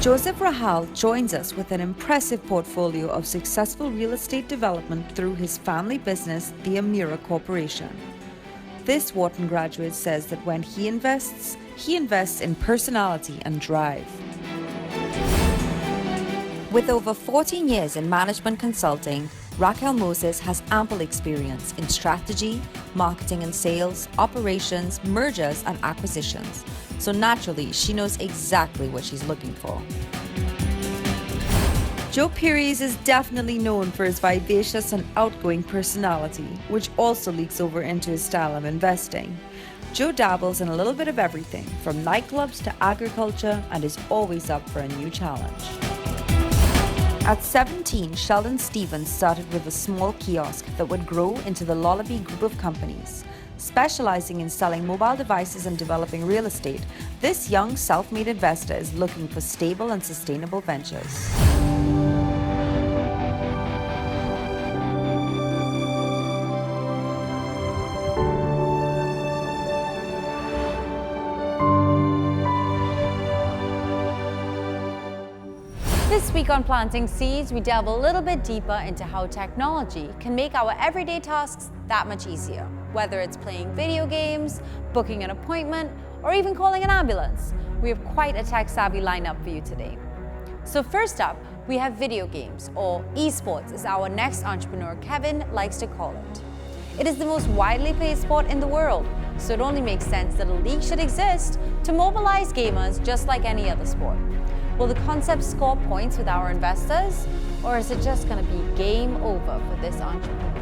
Joseph Rahal joins us with an impressive portfolio of successful real estate development through his family business, the Amira Corporation. This Wharton graduate says that when he invests in personality and drive. With over 14 years in management consulting, Raquel Moses has ample experience in strategy, marketing and sales, operations, mergers and acquisitions. So naturally, she knows exactly what she's looking for. Joe Pires is definitely known for his vivacious and outgoing personality, which also leaks over into his style of investing. Joe dabbles in a little bit of everything, from nightclubs to agriculture, and is always up for a new challenge. At 17, Sheldon Stevens started with a small kiosk that would grow into the Lullaby group of companies. Specializing in selling mobile devices and developing real estate, this young self-made investor is looking for stable and sustainable ventures. This week on Planting Seeds, we delve a little bit deeper into how technology can make our everyday tasks that much easier. Whether it's playing video games, booking an appointment, or even calling an ambulance, we have quite a tech-savvy lineup for you today. So first up, we have video games, or eSports as our next entrepreneur Kevin likes to call it. It is the most widely played sport in the world, so it only makes sense that a league should exist to mobilize gamers just like any other sport. Will the concept score points with our investors, or is it just going to be game over for this entrepreneur?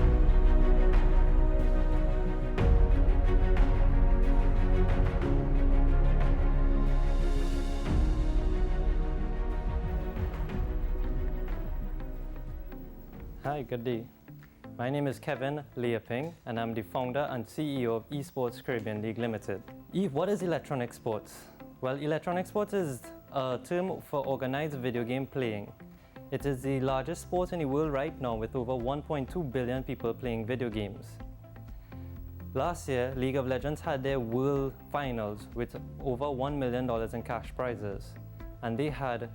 Hi, good day. My name is Kevin Leaping, and I'm the founder and CEO of eSports Caribbean League Limited. What is electronic sports? Well, electronic sports is a term for organized video game playing. It is the largest sport in the world right now, with over 1.2 billion people playing video games. Last year, League of Legends had their World Finals with over $1 million in cash prizes, and they had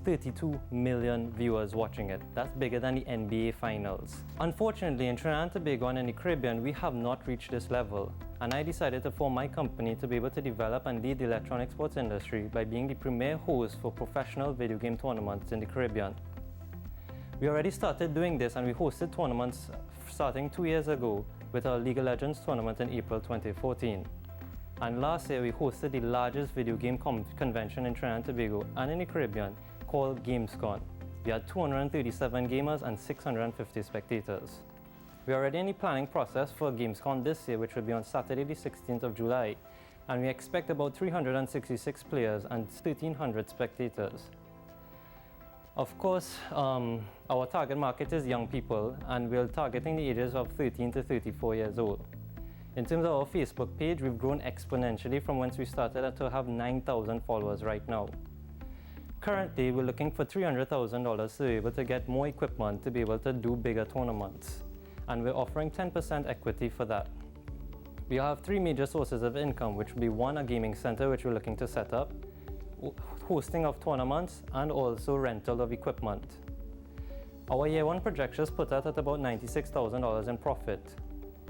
32 million viewers watching it. That's bigger than the NBA Finals. Unfortunately, in Trinidad and Tobago and in the Caribbean, we have not reached this level, and I decided to form my company to be able to develop and lead the electronic sports industry by being the premier host for professional video game tournaments in the Caribbean. We already started doing this, and we hosted tournaments starting 2 years ago with our League of Legends tournament in April 2014. And last year, we hosted the largest video game convention in Trinidad and Tobago and in the Caribbean, called GamesCon. We had 237 gamers and 650 spectators. We are already in the planning process for GamesCon this year, which will be on Saturday the 16th of July, and we expect about 366 players and 1,300 spectators. Of course, our target market is young people, and we're targeting the ages of 13 to 34 years old. In terms of our Facebook page, we've grown exponentially from once we started to have 9,000 followers right now. Currently, we're looking for $300,000 to be able to get more equipment to be able to do bigger tournaments. And we're offering 10% equity for that. We have 3 major sources of income, which will be one, a gaming center, which we're looking to set up, hosting of tournaments, and also rental of equipment. Our year 1 projections put us at about $96,000 in profit.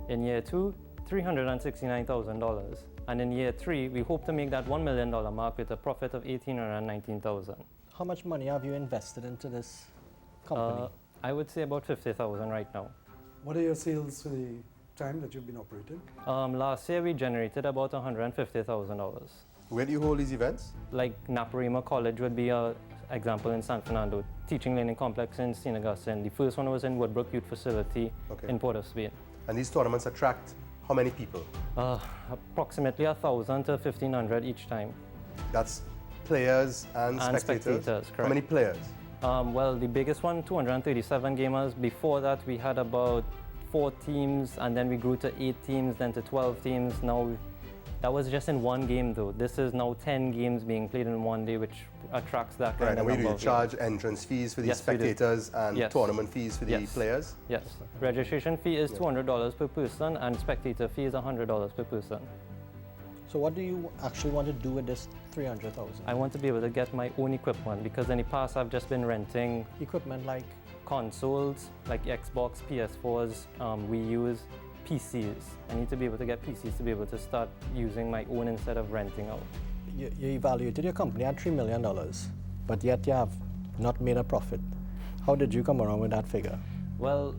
In year 2, $369,000. And in year 3, we hope to make that $1 million mark with a profit of $1,819,000. How much money have you invested into this company? I would say about $50,000 right now. What are your sales for the time that you've been operating? Last year, we generated about $150,000. Where do you hold these events? Like Naparima College would be an example in San Fernando, Teaching Learning Complex in St. Augustine. The first one was in Woodbrook Youth Facility in Port of Spain. And these tournaments attract how many people? Approximately 1,000 to 1,500 each time. That's players and spectators? Correct. How many players? Well, the biggest one, 237 gamers. Before that, we had about 4 teams, and then we grew to 8 teams, then to 12 teams. Now, that was just in one game, though. This is now 10 games being played in one day, which attracts that kind of number. And we do charge entrance fees for the spectators and tournament fees for the players? Yes. Registration fee is $200 per person, and spectator fee is $100 per person. So what do you actually want to do with this 300,000? I want to be able to get my own equipment because in the past I've just been renting Equipment like? consoles like Xbox, PS4s, Wii U's, PCs. I need to be able to get PCs to be able to start using my own instead of renting out. You evaluated your company at $3 million, but yet you have not made a profit. How did you come around with that figure? Well,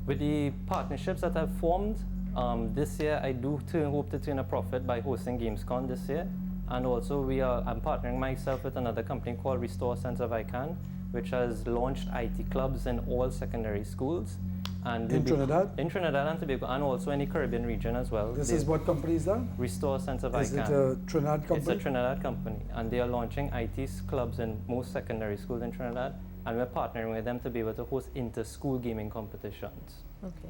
with the partnerships that I've formed, this year I do hope to turn a profit by hosting GamesCon this year. And also I'm partnering myself with another company called Restore Sense of I Can, which has launched IT clubs in all secondary schools. And In Trinidad? In Trinidad and Tobago, and also in the Caribbean region as well. This is what company is that? Restore Sense of I Is Can. it a Trinidad company? It's a Trinidad company, and they are launching IT clubs in most secondary schools in Trinidad, and we're partnering with them to be able to host inter-school gaming competitions. Okay.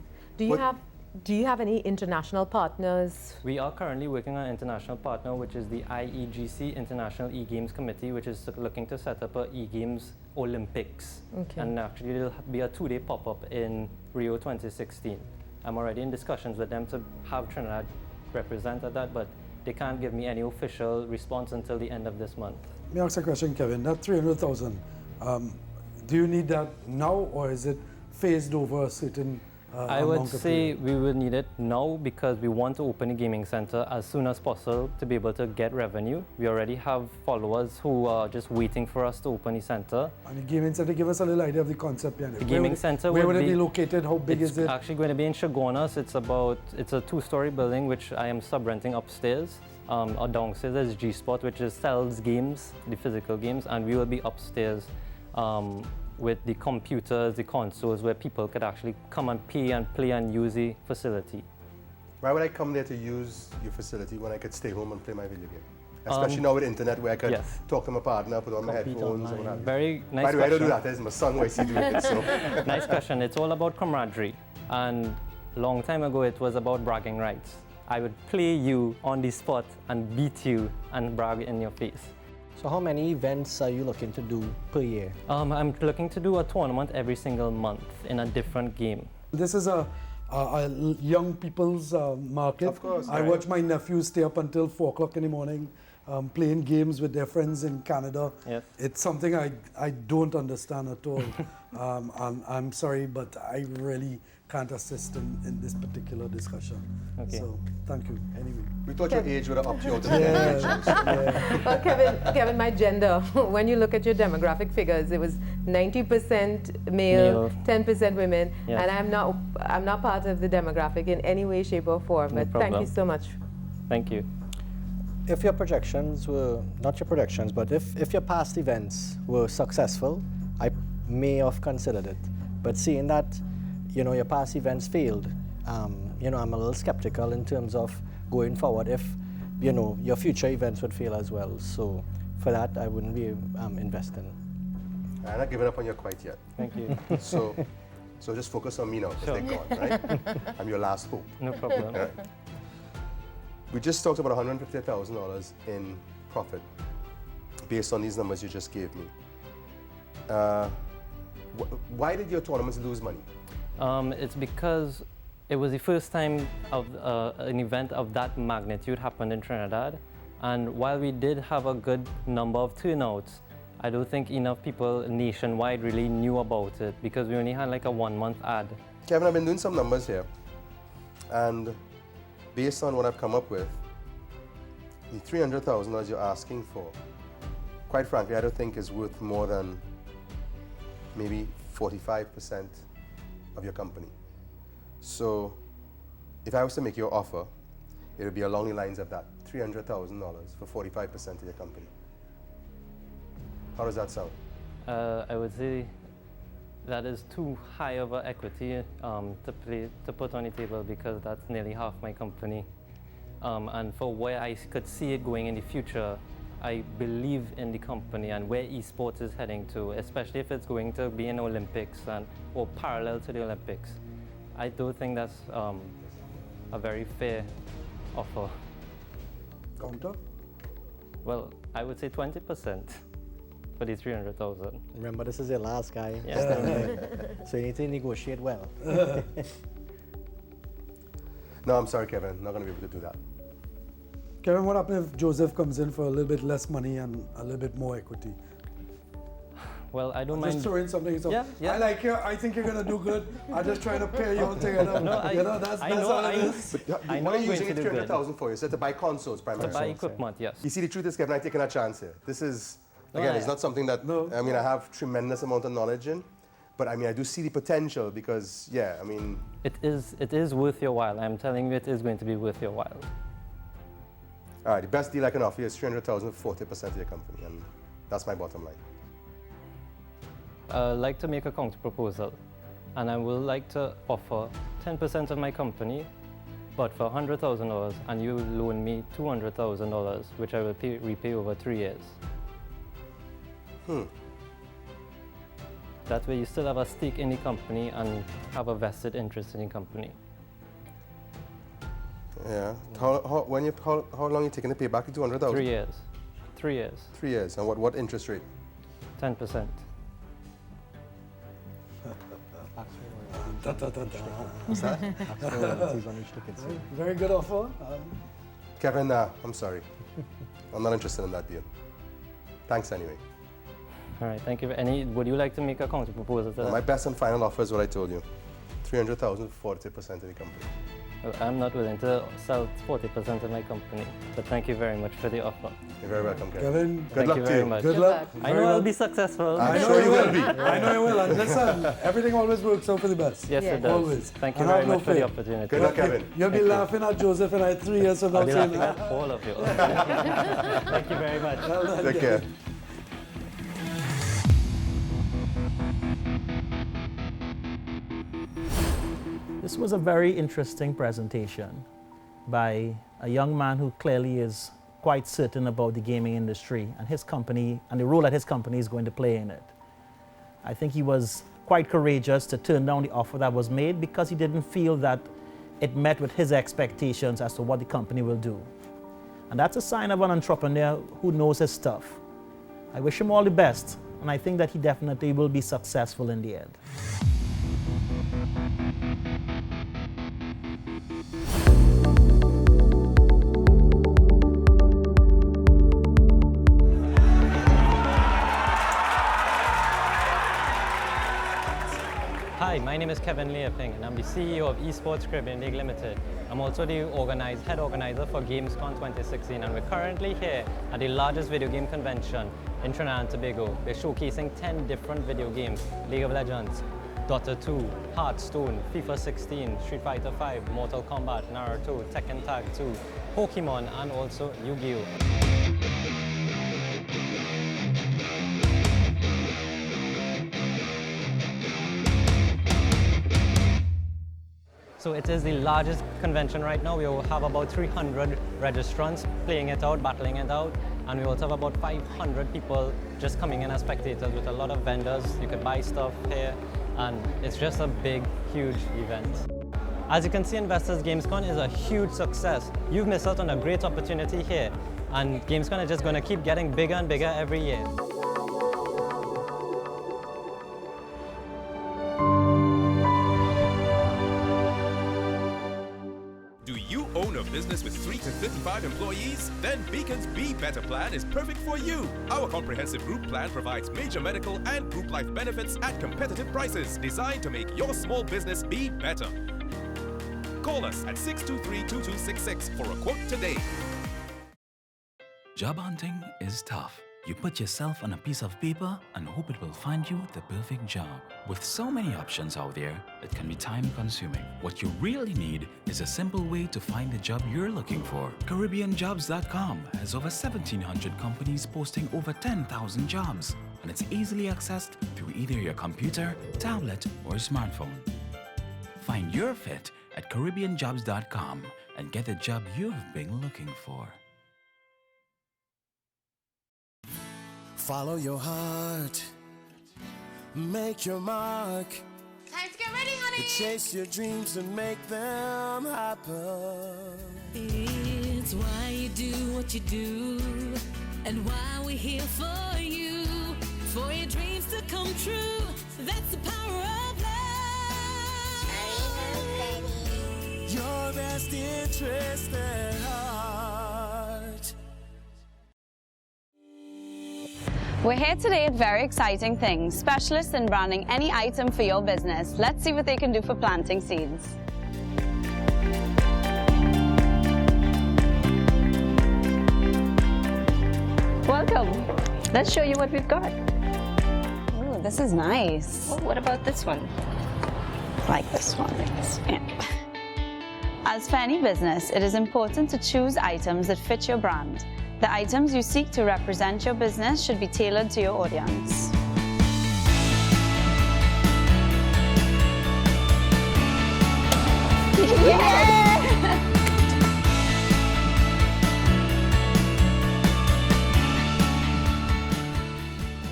Do you have any international partners? We are currently working on an international partner, which is the IEGC, International E-Games Committee, which is looking to set up a E-Games Olympics. Okay. And actually it'll be a 2-day pop-up in Rio 2016. I'm already in discussions with them to have Trinidad represent at that, but they can't give me any official response until the end of this month. Let me ask a question, Kevin. That 300,000, do you need that now, or is it phased over a certain I would amount of say period? we will need it now because we want to open a gaming center as soon as possible to be able to get revenue. We already have followers who are just waiting for us to open the center. And the gaming center, give us a little idea of the concept behind it. The gaming center Where would would it be be located? How big It's is it? actually going to be in Chagonas. It's a 2-story building which I am sub-renting upstairs. Or downstairs is G-Spot, which sells games, the physical games, and we will be upstairs with the computers, the consoles, where people could actually come and pay and play and use the facility. Why would I come there to use your facility when I could stay home and play my video game? Especially now with internet where I could yes. talk to my partner, put on my Compete headphones online. and what have you. Very nice By the way, I don't do question. that. It's my son who I see doing it. So. Nice question. It's all about camaraderie. And a long time ago, it was about bragging rights. I would play you on the spot and beat you and brag in your face. So how many events are you looking to do per year? I'm looking to do a tournament every single month in a different game. This is a young people's market. Of course, I right. watch my nephews stay up until 4 o'clock in the morning playing games with their friends in Canada. Yes. It's something I don't understand at all. And I'm sorry, but I really can't assist in this particular discussion. Okay. So thank you anyway. We thought your age would have upped you out of Yeah. Well, Kevin, my gender, when you look at your demographic figures, it was 90% male, 10% women, Yes. and I'm not part of the demographic in any way, shape, or form. No But thank you problem. so much. Thank you. If your projections were, not your projections, but if your past events were successful, I may have considered it. But seeing that, your past events failed, I'm a little skeptical in terms of going forward if, your future events would fail as well. So for that, I wouldn't be investing. I'm not giving up on you quite yet. Thank you. So just focus on me now because Sure. they're gone, right? I'm your last hope. No problem. All right. We just talked about $150,000 in profit based on these numbers you just gave me. Why did your tournaments lose money? It's because it was the first time of an event of that magnitude happened in Trinidad. And while we did have a good number of turnouts, I don't think enough people nationwide really knew about it because we only had like a 1-month ad. Kevin, I've been doing some numbers here. And based on what I've come up with, the $300,000 you're asking for, quite frankly, I don't think is worth more than maybe 45% of your company. So if I was to make your offer, it would be along the lines of that, $300,000 for 45% of your company. How does that sound? I would say that is too high of an equity to put on the table because that's nearly half my company. And for where I could see it going in the future, I believe in the company and where eSports is heading to, especially if it's going to be in Olympics or parallel to the Olympics. I do think that's a very fair offer. Counter? Well, I would say 20% for the 300,000. Remember, this is your last guy. Yeah. So you need to negotiate well. No, I'm sorry, Kevin. Not going to be able to do that. Kevin, what happens if Joseph comes in for a little bit less money and a little bit more equity? Well, I don't Just mind. throw in something. So Yeah, yeah. I like you. I think you're gonna do good. I'm just trying to pair you all together. No, that's I know, all I it know. is. I know What are I'm you going using to do good. 300,000 for? You said to buy consoles To primarily. buy equipment, yes. You see, the truth is, Kevin, I'm taking a chance here. This is, again, I- it's not something that, No. I mean, I have tremendous amount of knowledge in, but I mean, I do see the potential because, yeah, I mean, It is worth your while. I'm telling you, it is going to be worth your while. all right, the best deal I can offer you is 300,000 for 40% of your company, and that's my bottom line. I'd like to make a counter proposal, and I would like to offer 10% of my company, but for $100,000, and you loan me $200,000, which I will repay over 3 years. That way you still have a stake in the company and have a vested interest in the company. Yeah. How long are you taking to pay back the 200,000? 3 years. 3 years. 3 years. And what interest rate? 10%. What's that? Royalties on each ticket. Very good offer. Kevin, I'm sorry. I'm not interested in that deal. Thanks anyway. All right, thank you. Would you like to make a counter proposal to that? My best and final offer is what I told you. 300,000 for 40% of the company. Well, I'm not willing to sell 40% of my company, but thank you very much for the offer. You're very welcome, Kevin. Kevin, Good Thank luck you to very you. much. good luck. I Very know well. I'll be successful. I'm sure you will be. I know you will. And listen, everything always works out for the best. Yes, Yeah. it does. Always. Thank you And very have no much for the fear. opportunity. Good luck, Kevin. You'll be laughing at Joseph and I 3 years from now I'll be saying, laughing at all of you. Thank you very much. Take care. This was a very interesting presentation by a young man who clearly is quite certain about the gaming industry and his company and the role that his company is going to play in it. I think he was quite courageous to turn down the offer that was made because he didn't feel that it met with his expectations as to what the company will do. And that's a sign of an entrepreneur who knows his stuff. I wish him all the best, and I think that he definitely will be successful in the end. Hi, my name is Kevin Leaping, and I'm the CEO of eSports Caribbean League Limited. I'm also the head organizer for Gamescom 2016, and we're currently here at the largest video game convention in Trinidad and Tobago. We're showcasing 10 different video games: League of Legends, Dota 2, Hearthstone, FIFA 16, Street Fighter 5, Mortal Kombat, Naruto, Tekken Tag 2, Pokemon, and also Yu-Gi-Oh! So it is the largest convention right now. We will have about 300 registrants playing it out, battling it out, and we also have about 500 people just coming in as spectators with a lot of vendors. You can buy stuff here, and it's just a big, huge event. As you can see, Investors Gamescom is a huge success. You've missed out on a great opportunity here, and Gamescom is just going to keep getting bigger and bigger every year. Do you own a business with 3 to 55 employees? Then Beacon's Be Better plan is perfect for you. Our comprehensive group plan provides major medical and group life benefits at competitive prices, designed to make your small business be better. Call us at 623-2266 for a quote today. Job hunting is tough. You put yourself on a piece of paper and hope it will find you the perfect job. With so many options out there, it can be time-consuming. What you really need is a simple way to find the job you're looking for. CaribbeanJobs.com has over 1,700 companies posting over 10,000 jobs, and it's easily accessed through either your computer, tablet, or smartphone. Find your fit at CaribbeanJobs.com and get the job you've been looking for. Follow your heart, make your mark. Time to get ready, honey. Chase your dreams and make them happen. It's why you do what you do, and why we're here for you, for your dreams to come true. That's the power of love. Your best interest at heart. We're here today at Very Exciting Things, specialists in branding any item for your business. Let's see what they can do for planting seeds. Welcome. Let's show you what we've got. Ooh, this is nice. Well, what about this one? Like this one. Yeah. As for any business, it is important to choose items that fit your brand. The items you seek to represent your business should be tailored to your audience.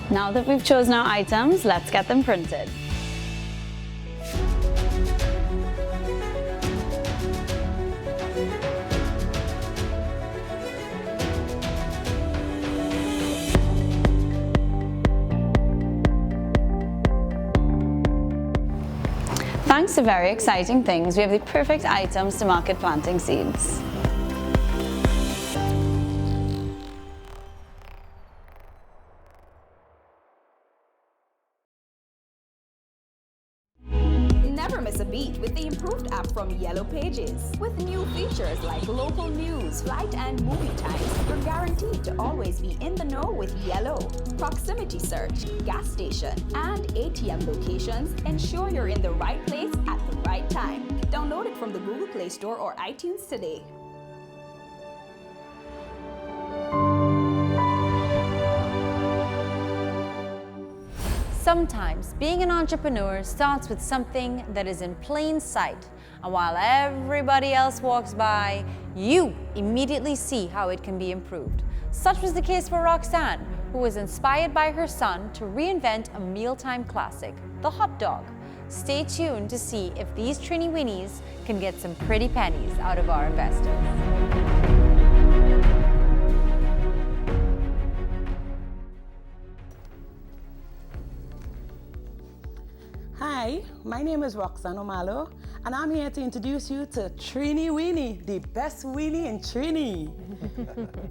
Now that we've chosen our items, let's get them printed. Thanks to Very Exciting Things, we have the perfect items to market planting seeds. Never miss a beat with the improved app from Yellow Pages. With new features like local news, flight and movie times, you're guaranteed to always be in the know with Yellow. Proximity search, gas station, and ATM locations ensure you're in the right place at the right time. Download it from the Google Play Store or iTunes today. Sometimes being an entrepreneur starts with something that is in plain sight, and while everybody else walks by, you immediately see how it can be improved. Such was the case for Roxanne, who was inspired by her son to reinvent a mealtime classic, the hot dog. Stay tuned to see if these Trini Weenies can get some pretty pennies out of our investors. Hi, my name is Roxanne Omalo, and I'm here to introduce you to Trini Weenie, the best weenie in Trini.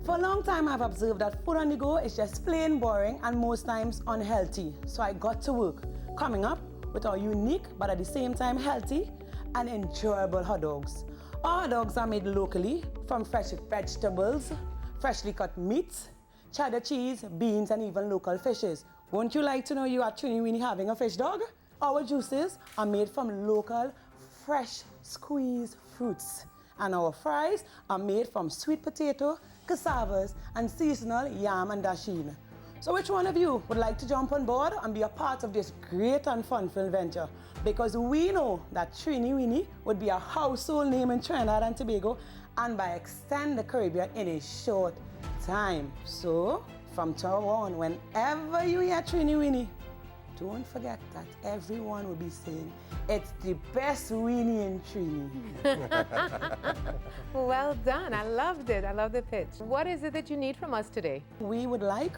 For a long time, I've observed that food on the go is just plain boring and most times unhealthy. So I got to work, coming up with our unique, but at the same time healthy and enjoyable hot dogs. Our hot dogs are made locally from fresh vegetables, freshly cut meats, cheddar cheese, beans, and even local fishes. Won't you like to know you are Trini Weenie having a fish dog? Our juices are made from local, fresh, squeezed fruits. And our fries are made from sweet potato, cassavas, and seasonal yam and dasheen. So which one of you would like to jump on board and be a part of this great and fun-filled venture? Because we know that Trini Weenie would be a household name in Trinidad and Tobago, and by extend the Caribbean in a short time. So, from tomorrow on, whenever you hear Trini Weenie, don't forget that everyone will be saying, it's the best weenie in Trini. Well done. I loved it. I love the pitch. What is it that you need from us today? We would like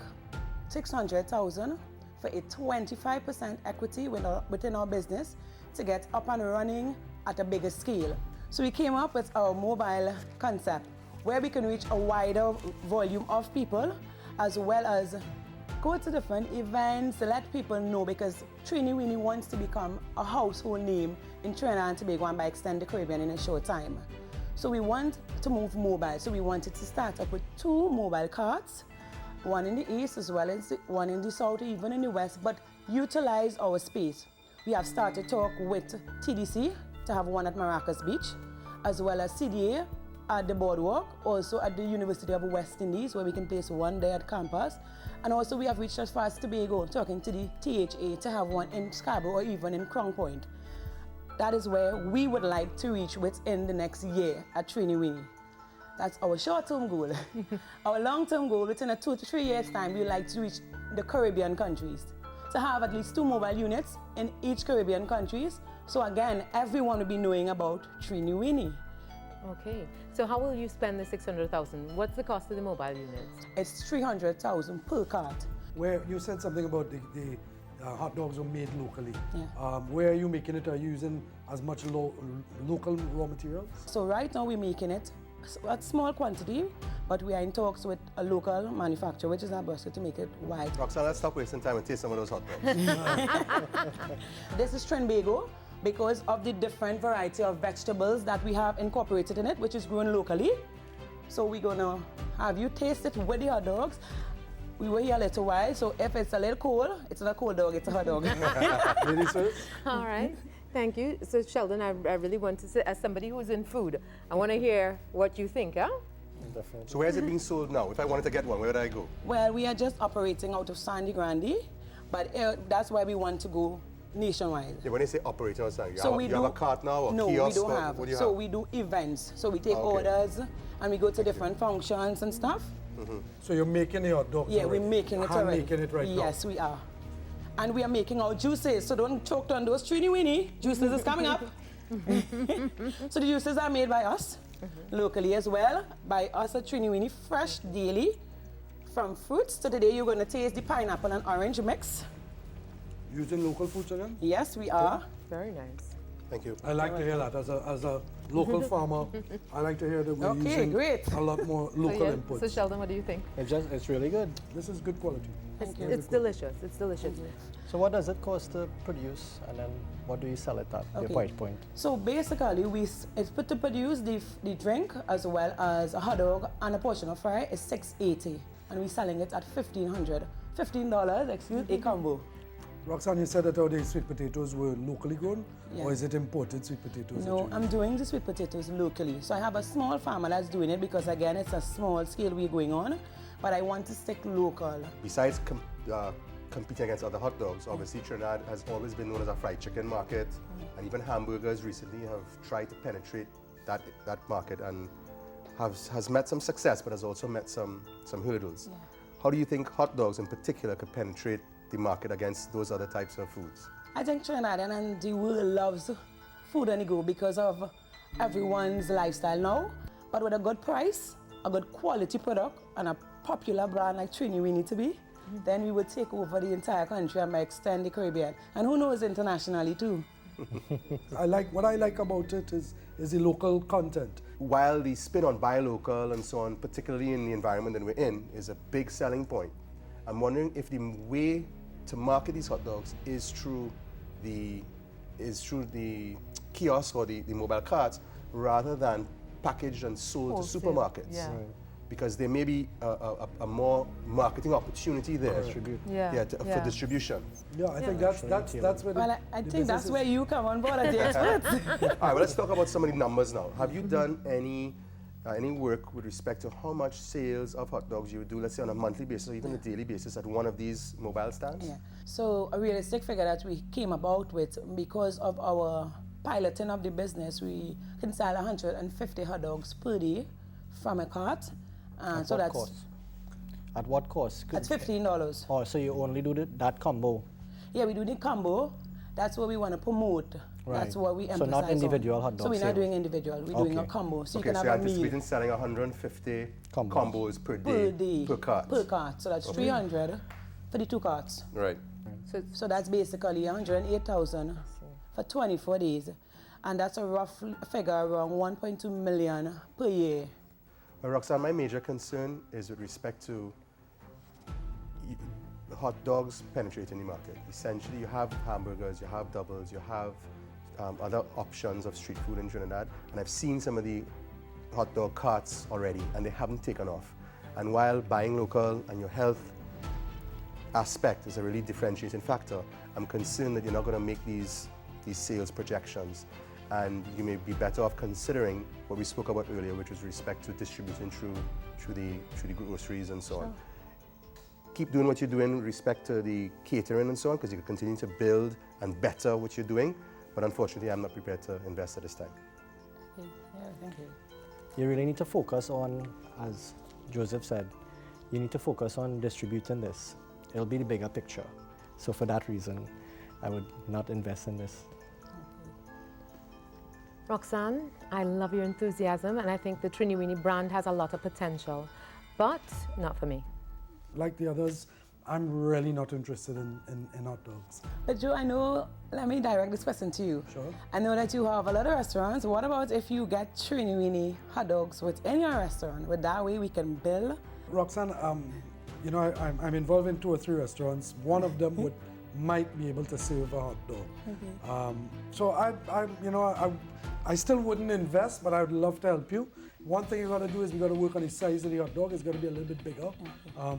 $600,000 for a 25% equity within our business to get up and running at a bigger scale. So we came up with our mobile concept where we can reach a wider volume of people as well as go to different events to let people know, because Trini Weenie wants to become a household name in Trinidad and Tobago and by extend the Caribbean in a short time. So we want to move mobile. So we wanted to start up with 2 mobile carts, one in the east as well as one in the south, even in the west, but utilize our space. We have started talk with TDC to have one at Maracas Beach, as well as CDA at the boardwalk, also at the University of West Indies, where we can place one there at campus. And also we have reached as far as Tobago, talking to the THA to have one in Scarborough or even in Crown Point. That is where we would like to reach within the next year at Trini Weenie. That's our short-term goal. Our long-term goal, within a 2 to 3 years' time, we would like to reach the Caribbean countries, to have at least 2 mobile units in each Caribbean countries. So again, everyone will be knowing about Trini Weenie. Okay, so how will you spend the $600,000? What's the cost of the mobile units? It's $300,000 per cart. Where you said something about the hot dogs were made locally. Yeah. Where are you making it? Are you using as much local raw materials? So right now we're making it a small quantity, but we are in talks with a local manufacturer, which is Nebraska, to make it wide. Roxanne, let's stop wasting time and taste some of those hot dogs. This is Trinbago because of the different variety of vegetables that we have incorporated in it, which is grown locally. So we're gonna have you taste it with the hot dogs. We were here a little while, so if it's a little cold, it's not a cold dog, it's a hot dog. Ladies first. All right. Thank you. So Sheldon, I really want to say, as somebody who's in food, I want to hear what you think, huh? Definitely. So where is it being sold now? If I wanted to get one, where would I go? Well, we are just operating out of Sandy Grande, but that's why we want to go nationwide. Yeah, when they say operating on something, So you have a cart now or no, kiosk? we don't or have. What do you so have? we do events. So we take Okay. orders and we go to different functions and stuff. So you're making the hot dogs Yeah, already? we're making it already. Making it right now? Yes, we are. And we are making our juices, so don't choke on those Trini weenie. Juices is coming up. So the juices are made by us, locally as well, by us at Trini weenie, fresh daily, from fruits. So today you're going to taste the pineapple and orange mix. Using local foods again? Yes, we are. Very nice. Thank you. I like to hear that. As a local farmer, I like to hear that we're using a lot more local inputs. So Sheldon, what do you think? It's really good. This is good quality. It's delicious. It's delicious. So what does it cost to produce, and then what do you sell it at, your Okay. price point? So basically, it's put to produce the drink as well as a hot dog and a portion of fry is $6.80, and we're selling it at $15, a combo. Roxanne, you said that all these sweet potatoes were locally grown, Yeah. or is it imported sweet potatoes? No, I'm doing the sweet potatoes locally. So I have a small farmer that's doing it because again, it's a small scale we're going on, but I want to stick local. Besides competing against other hot dogs, obviously Trinidad has always been known as a fried chicken market, and even hamburgers recently have tried to penetrate that market and has met some success, but has also met some hurdles. Yeah. How do you think hot dogs in particular could penetrate the market against those other types of foods? I think Trinidadian and the world loves food on the go because of everyone's lifestyle now, but with a good price, a good quality product, and a popular brand like Trini we need to be, then we would take over the entire country and extend the Caribbean. And who knows internationally too. What I like about it is the local content. While the spin on buy local and so on, particularly in the environment that we're in, is a big selling point, I'm wondering if the way to market these hot dogs is through the kiosk or the mobile carts rather than packaged and sold to supermarkets. Yeah. Right. Because there may be a more marketing opportunity there. For distribution. Yeah, I think that's where. Well, I think that's where you come on board as the experts. All right, well, let's talk about some of the numbers now. Have you done any work with respect to how much sales of hot dogs you would do, let's say on a monthly basis or even a daily basis at one of these mobile stands? Yeah. So a realistic figure that we came about with, because of our piloting of the business, we can sell 150 hot dogs per day from a cart. At what cost? At what cost? That's $15. Oh, so you only do that combo? Yeah, we do the combo. That's what we want to promote. Right. That's what we emphasize So not individual hot dogs. So we're not doing individual. We're doing a combo. So you can have you're a meal anticipating selling 150 combos per day, per cart. Per cart. So that's 300 for the 2 carts. Right. So that's basically 108,000 for 24 days. And that's a rough figure around 1.2 million per year. Well, Roxanne, my major concern is with respect to hot dogs penetrating the market. Essentially, you have hamburgers, you have doubles, you have other options of street food in Trinidad. And I've seen some of the hot dog carts already, and they haven't taken off. And while buying local and your health aspect is a really differentiating factor, I'm concerned that you're not going to make these sales projections. And you may be better off considering what we spoke about earlier, which was respect to distributing through the groceries and so on. Keep doing what you're doing with respect to the catering and so on, because you can continue to build and better what you're doing. But unfortunately, I'm not prepared to invest at this time. Yeah, thank you. You really need to focus on, as Joseph said, you need to focus on distributing this. It'll be the bigger picture. So for that reason, I would not invest in this. Roxanne, I love your enthusiasm, and I think the Trini brand has a lot of potential, but not for me. Like the others, I'm really not interested in hot dogs. But Joe, I know, let me direct this question to you. Sure. I know that you have a lot of restaurants. What about if you get Trini weenie hot dogs within your restaurant? With that way we can bill? Roxanne, you know, I'm involved in 2 or 3 restaurants. One of them might be able to serve a hot dog. So I still wouldn't invest, but I would love to help you. One thing you got to do is we got to work on the size of the hot dog. It's got to be a little bit bigger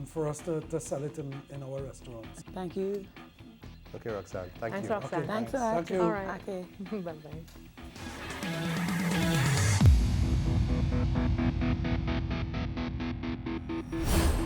for us to sell it in our restaurants. Thank you. Okay, Roxanne. Thank Thanks, you. Roxanne. Okay, Thanks for that. Thank you. All right. Okay. Bye-bye.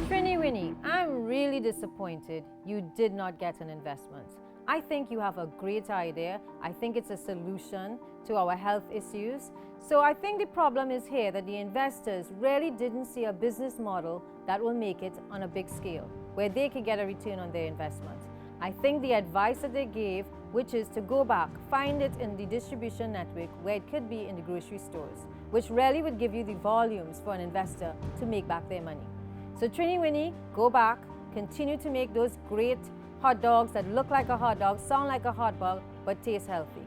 Trini Winnie, I'm really disappointed you did not get an investment. I think you have a great idea. I think it's a solution to our health issues. So I think the problem is here that the investors really didn't see a business model that will make it on a big scale, where they could get a return on their investment. I think the advice that they gave, which is to go back, find it in the distribution network where it could be in the grocery stores, which really would give you the volumes for an investor to make back their money. So Trini Winnie, go back, continue to make those great hot dogs that look like a hot dog, sound like a hot dog, but taste healthy.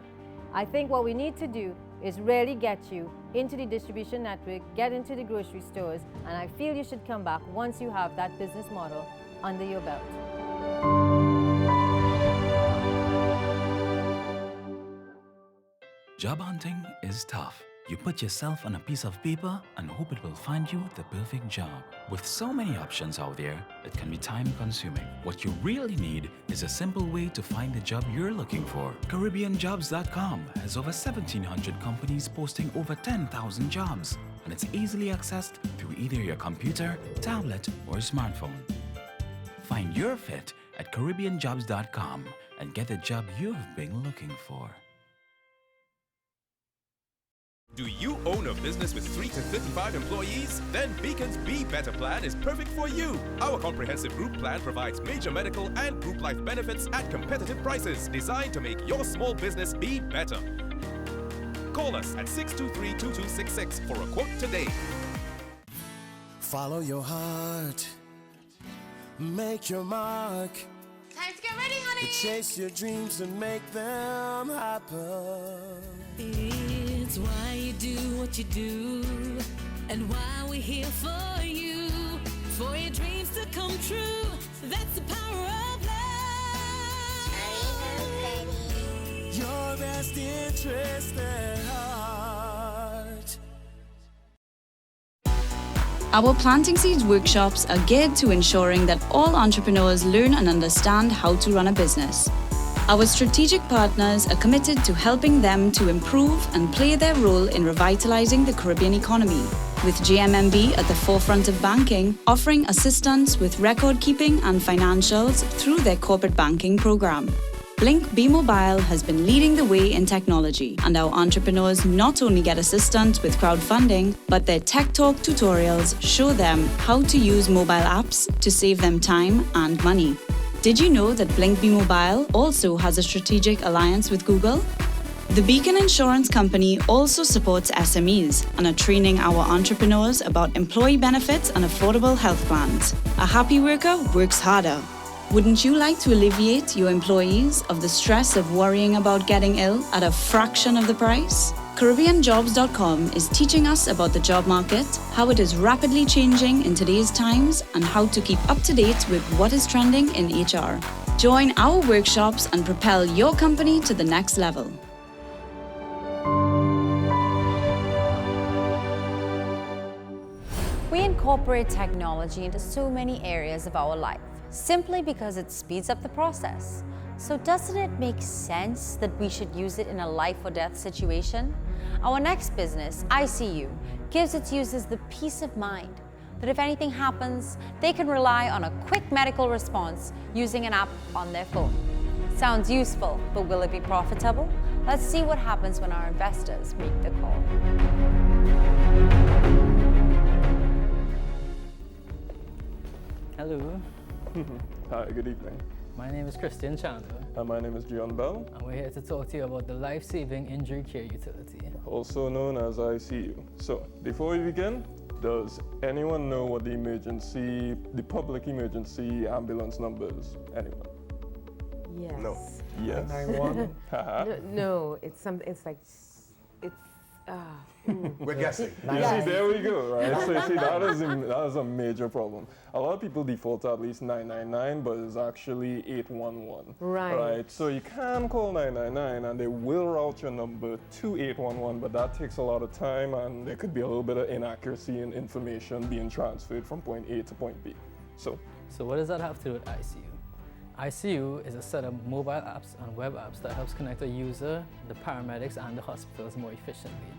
I think what we need to do is really get you into the distribution network, get into the grocery stores, and I feel you should come back once you have that business model under your belt. Job hunting is tough. You put yourself on a piece of paper and hope it will find you the perfect job. With so many options out there, it can be time-consuming. What you really need is a simple way to find the job you're looking for. CaribbeanJobs.com has over 1,700 companies posting over 10,000 jobs, and it's easily accessed through either your computer, tablet, or smartphone. Find your fit at CaribbeanJobs.com and get the job you've been looking for. Do you own a business with 3 to 55 employees? Then Beacon's Be Better plan is perfect for you. Our comprehensive group plan provides major medical and group life benefits at competitive prices, designed to make your small business be better. Call us at 623-2266 for a quote today. Follow your heart. Make your mark. Time to get ready, honey. Chase your dreams and make them happen. It's why you do what you do, and why we're here for you, for your dreams to come true. That's the power of love. Your best interest at heart. Our Planting Seeds workshops are geared to ensuring that all entrepreneurs learn and understand how to run a business. Our strategic partners are committed to helping them to improve and play their role in revitalizing the Caribbean economy, with JMMB at the forefront of banking, offering assistance with record keeping and financials through their corporate banking program. Blink B Mobile has been leading the way in technology, and our entrepreneurs not only get assistance with crowdfunding, but their Tech Talk tutorials show them how to use mobile apps to save them time and money. Did you know that Blink B Mobile also has a strategic alliance with Google? The Beacon Insurance Company also supports SMEs and are training our entrepreneurs about employee benefits and affordable health plans. A happy worker works harder. Wouldn't you like to alleviate your employees of the stress of worrying about getting ill at a fraction of the price? CaribbeanJobs.com is teaching us about the job market, how it is rapidly changing in today's times, and how to keep up to date with what is trending in HR. Join our workshops and propel your company to the next level. We incorporate technology into so many areas of our life, simply because it speeds up the process. So doesn't it make sense that we should use it in a life or death situation? Our next business, ICU, gives its users the peace of mind that if anything happens, they can rely on a quick medical response using an app on their phone. Sounds useful, but will it be profitable? Let's see what happens when our investors make the call. Hello. Hi, good evening. My name is Christian Chandler. And my name is Gian Bell. And we're here to talk to you about the life-saving injury care utility, also known as ICU. So, before we begin, Does anyone know what the public emergency ambulance number is? Anyone? Yes. No. Yes. 911? No, it's like, We're guessing. You see, there we go, right? So you see, that is a major problem. A lot of people default to at least 999, but it's actually 811. Right. So you can call 999 and they will route your number to 811, but that takes a lot of time and there could be a little bit of inaccuracy in information being transferred from point A to point B. So what does that have to do with ICU? ICU is a set of mobile apps and web apps that helps connect a user, the paramedics, and the hospitals more efficiently.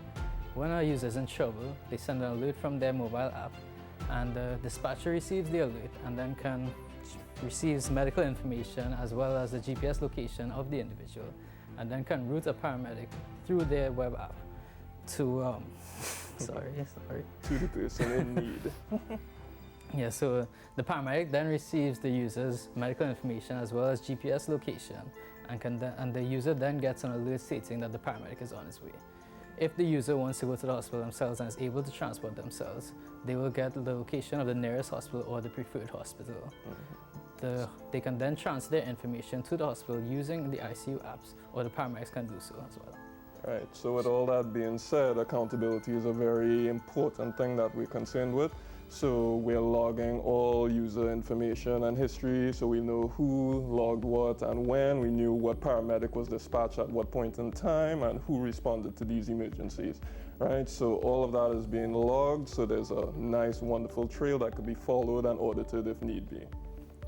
When a user is in trouble, they send an alert from their mobile app, and the dispatcher receives the alert and then receives medical information as well as the GPS location of the individual, and then can route a paramedic through their web app to, sorry. To the person in need. Yeah, so the paramedic then receives the user's medical information as well as GPS location, and the user then gets an alert stating that the paramedic is on his way. If the user wants to go to the hospital themselves and is able to transport themselves, they will get the location of the nearest hospital or the preferred hospital. They can then transfer their information to the hospital using the ICU apps, or the paramedics can do so as well. Right, so with all that being said, accountability is a very important thing that we're concerned with. So we're logging all user information and history, so we know who logged what and when. We knew what paramedic was dispatched at what point in time and who responded to these emergencies, right? So all of that is being logged, so there's a nice, wonderful trail that could be followed and audited if need be.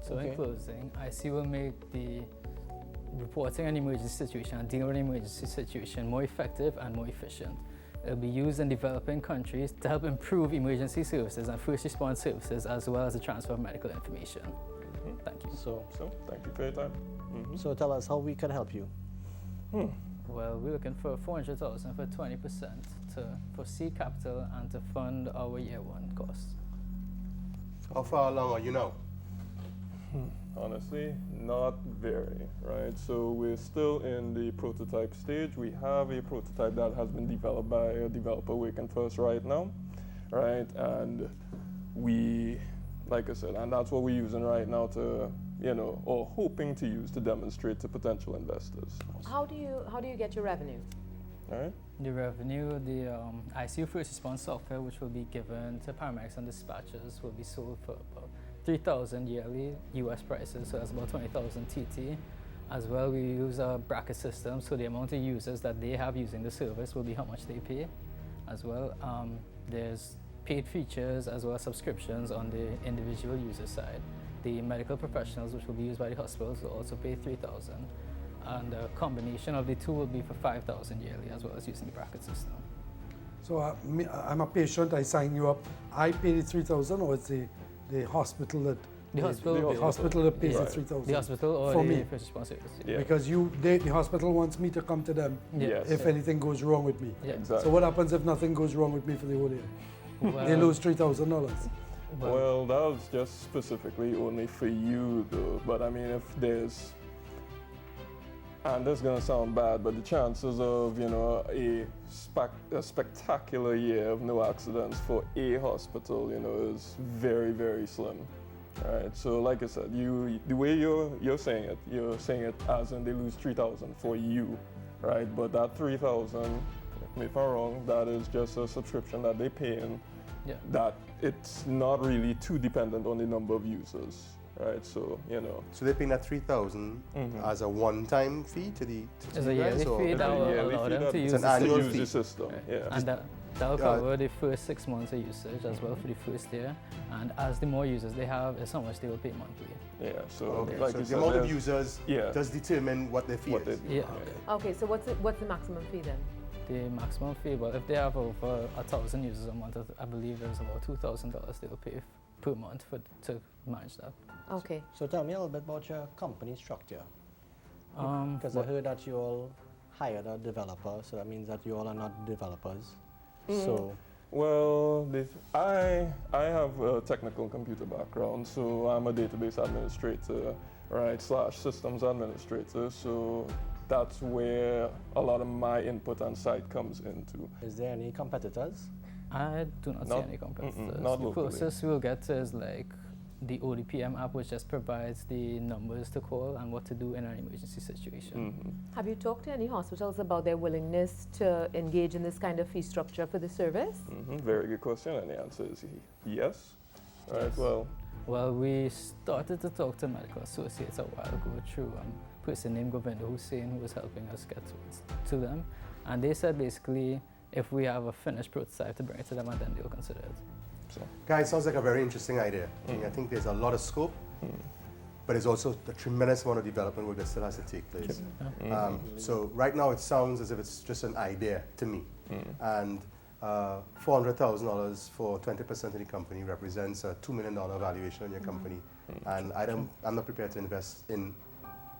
So in closing, IC will make the reporting an emergency situation and dealing with an emergency situation more effective and more efficient. It'll be used in developing countries to help improve emergency services and first response services, as well as the transfer of medical information. Thank you. So thank you for your time. So tell us how we can help you. Well, we're looking for $400,000 for 20% for seed capital and to fund our year one costs. How far along are you now? Honestly, not very, right? So we're still in the prototype stage. We have a prototype that has been developed by a developer working for us right now, right? And we, like I said, and that's what we're using right now to, or hoping to use to demonstrate to potential investors. How do you get your revenue? All right. The revenue, the ICU first response software, which will be given to paramedics and dispatchers, will be sold for about $3,000 yearly US prices, so that's about 20,000 TT. As well, we use a bracket system, so the amount of users that they have using the service will be how much they pay. As well, there's paid features as well as subscriptions on the individual user side. The medical professionals, which will be used by the hospitals, will also pay $3,000. And the combination of the two will be for $5,000 yearly, as well as using the bracket system. So I'm a patient, I sign you up, I pay the $3,000, or it's the hospital that The hospital that pays right. the $3,000 the hospital or for the me. first response service. Yeah. Because the hospital wants me to come to them if anything goes wrong with me. Yeah. Exactly. So what happens if nothing goes wrong with me for the whole year? Well, They lose $3,000. Well, that was just specifically only for you, though. But I mean, if there's, and this is gonna sound bad, but the chances of a spectacular year of no accidents for a hospital, is very, very slim. Right. So, like I said, the way you're saying it as in they lose $3,000 for you, right? But that $3,000, if I'm wrong, that is just a subscription that they pay in. Yeah. That it's not really too dependent on the number of users, right? So So they're paying that $3,000 as a one-time fee to the It's a yearly fee that will allow them to use an annual use fee. the system. Yeah. And that'll cover the first 6 months of usage as well for the first year. And as the more users they have, is how much they will pay monthly. Yeah. So Okay. like So you the said, amount of there's- users does determine what their fee is. Yeah. Okay, so what's the maximum fee then? The maximum fee, well, if they have over 1,000 users a month, I believe there's about $2,000 they will pay per month to manage that. Okay. So tell me a little bit about your company structure. Because I heard that you all hired a developer, so that means that you all are not developers. So. Well, I have a technical computer background, so I'm a database administrator, right, / systems administrator. So that's where a lot of my input and site comes into. Is there any competitors? I do not see any competitors. not The locally. closest we'll get to is like the ODPM app, which just provides the numbers to call and what to do in an emergency situation. Have you talked to any hospitals about their willingness to engage in this kind of fee structure for the service? Very good question, and the answer is yes. All right, well. Well, we started to talk to medical associates a while ago through a person named Govinda Hussain, who was helping us get to them. And they said basically, if we have a finished prototype to bring it to them, and then they'll consider it. So. Guys, sounds like a very interesting idea. I think there's a lot of scope, but there's also a tremendous amount of development work that still has to take place. So right now it sounds as if it's just an idea to me. And $400,000 for 20% of the company represents a $2 million valuation on your company. And I'm not prepared to invest in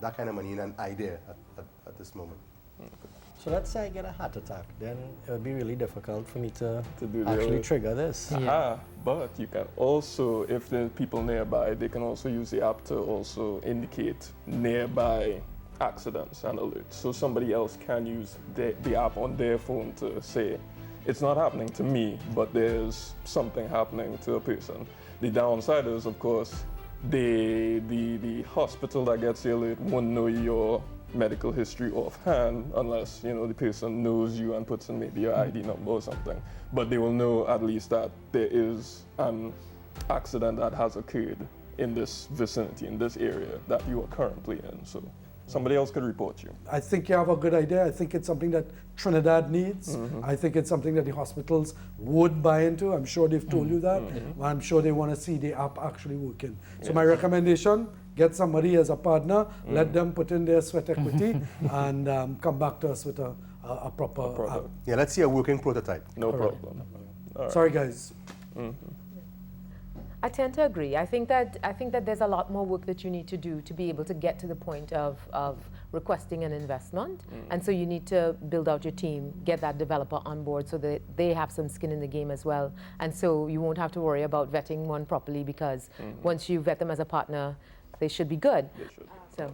that kind of money in an idea at this moment. So let's say I get a heart attack, then it would be really difficult for me to do actually trigger this. But you can also, if there are people nearby, they can also use the app to also indicate nearby accidents and alerts. So somebody else can use the app on their phone to say, it's not happening to me, but there's something happening to a person. The downside is, of course, the hospital that gets the alert won't know your medical history offhand unless the person knows you and puts in maybe your ID number or something. But they will know at least that there is an accident that has occurred in this vicinity, in this area that you are currently in. So somebody else could report you. I think you have a good idea. I think it's something that Trinidad needs. I think it's something that the hospitals would buy into. I'm sure they've told you that. I'm sure they want to see the app actually working. So my recommendation, get somebody as a partner, let them put in their sweat equity, and come back to us with a proper app. Yeah, let's see a working prototype. No problem. Right. Sorry, guys. I tend to agree. I think that there's a lot more work that you need to do to be able to get to the point of requesting an investment. And so you need to build out your team, get that developer on board so that they have some skin in the game as well. And so you won't have to worry about vetting one properly, because once you vet them as a partner, they should be good. They should. So,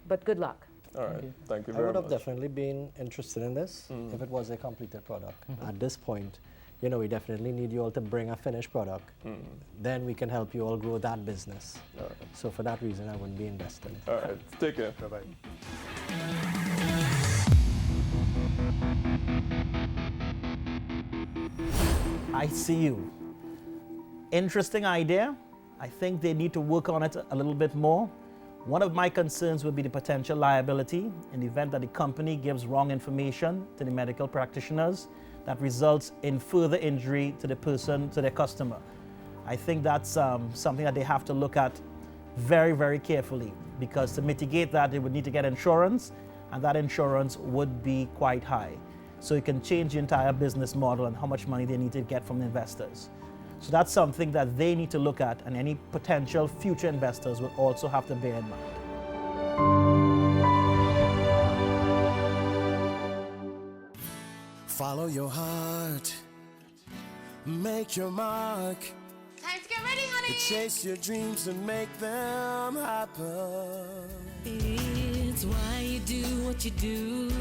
but good luck. All right. Thank you I very would much. have definitely been interested in this if it was a completed product. At this point, we definitely need you all to bring a finished product. Then we can help you all grow that business. So for that reason, I wouldn't be investing. All right. Take care. Bye-bye. I see you. Interesting idea. I think they need to work on it a little bit more. One of my concerns would be the potential liability in the event that the company gives wrong information to the medical practitioners that results in further injury to the person, to their customer. I think that's something that they have to look at very, very carefully, because to mitigate that, they would need to get insurance, and that insurance would be quite high. So it can change the entire business model and how much money they need to get from the investors. So that's something that they need to look at, and any potential future investors will also have to bear in mind. Follow your heart, make your mark. Time to get ready, honey. Chase your dreams and make them happen. It's why you do what you do,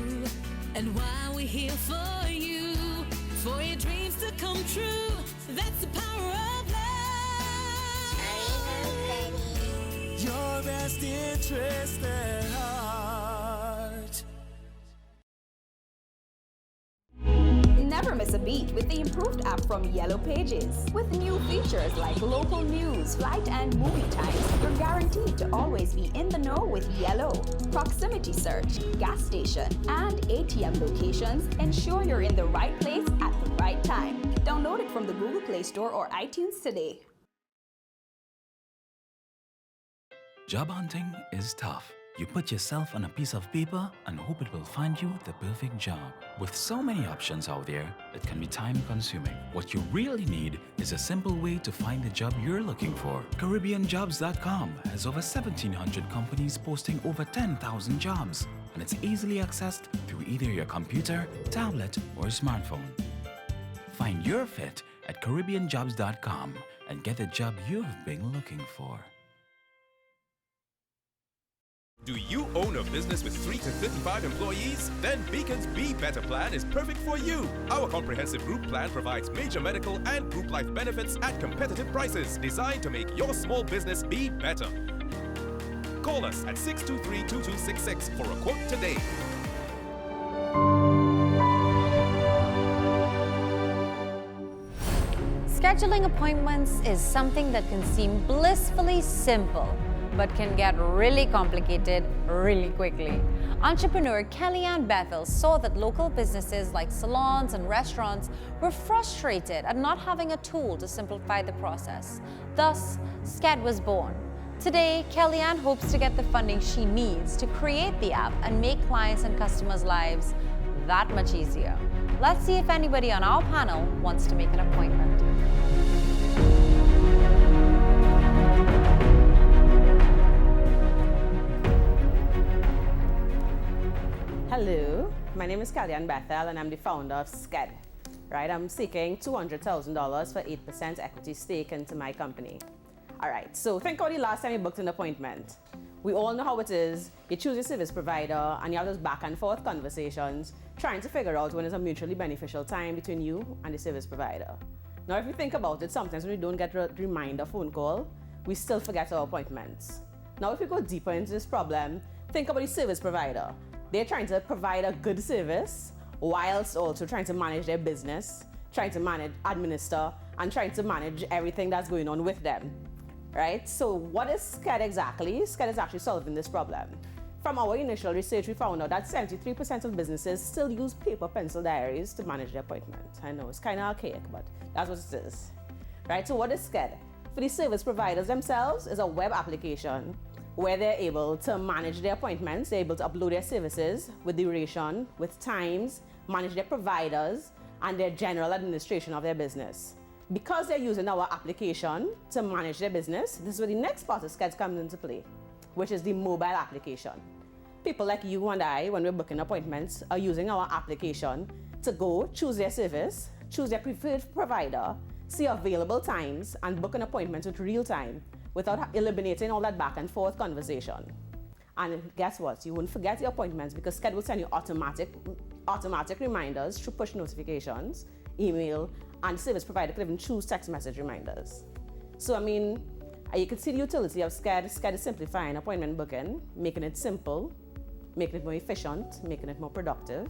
and why we're here for you, for your dreams to come true. That's the power of love. Your best interest at heart. Never miss a beat with the improved app from Yellow Pages. With new features like local news, flight and movie times, you're guaranteed to always be in the know with Yellow. Proximity search, gas station, and ATM locations ensure you're in the right place at the right time. Download it from the Google Play Store or iTunes today. Job hunting is tough. You put yourself on a piece of paper and hope it will find you the perfect job. With so many options out there, it can be time-consuming. What you really need is a simple way to find the job you're looking for. CaribbeanJobs.com has over 1,700 companies posting over 10,000 jobs, and it's easily accessed through either your computer, tablet, or smartphone. Find your fit at CaribbeanJobs.com and get the job you've been looking for. Do you own a business with 3 to 55 employees? Then Beacon's Be Better plan is perfect for you. Our comprehensive group plan provides major medical and group life benefits at competitive prices, designed to make your small business be better. Call us at 623-2266 for a quote today. Scheduling appointments is something that can seem blissfully simple, but can get really complicated really quickly. Entrepreneur Kellyanne Bethel saw that local businesses like salons and restaurants were frustrated at not having a tool to simplify the process. Thus, Scat was born. Today, Kellyanne hopes to get the funding she needs to create the app and make clients' and customers' lives that much easier. Let's see if anybody on our panel wants to make an appointment. Hello, my name is Kellyanne Bethel and I'm the founder of Scat. Right, I'm seeking $200,000 for 8% equity stake into my company. All right, so think about the last time you booked an appointment. We all know how it is. You choose your service provider and you have those back and forth conversations trying to figure out when is a mutually beneficial time between you and the service provider. Now, if you think about it, sometimes when we don't get a reminder phone call, we still forget our appointments. Now, if we go deeper into this problem, think about the service provider. They're trying to provide a good service whilst also trying to manage their business, trying to administer, and trying to manage everything that's going on with them. Right? So what is Scat exactly? Scat is actually solving this problem. From our initial research, we found out that 73% of businesses still use paper pencil diaries to manage their appointments. I know it's kind of archaic, but that's what it is. Right? So what is Scat? For the service providers themselves, is a web application where they're able to manage their appointments, they're able to upload their services with duration, with times, manage their providers, and their general administration of their business. Because they're using our application to manage their business, this is where the next part of Scat comes into play, which is the mobile application. People like you and I, when we're booking appointments, are using our application to go choose their service, choose their preferred provider, see available times, and book an appointment with real time without eliminating all that back and forth conversation. And guess what? You won't forget your appointments because Scat will send you automatic reminders through push notifications, email, and service provider can even choose text message reminders. So, I mean, you can see the utility of Scat. Scat is simplifying appointment booking, making it simple, making it more efficient, making it more productive.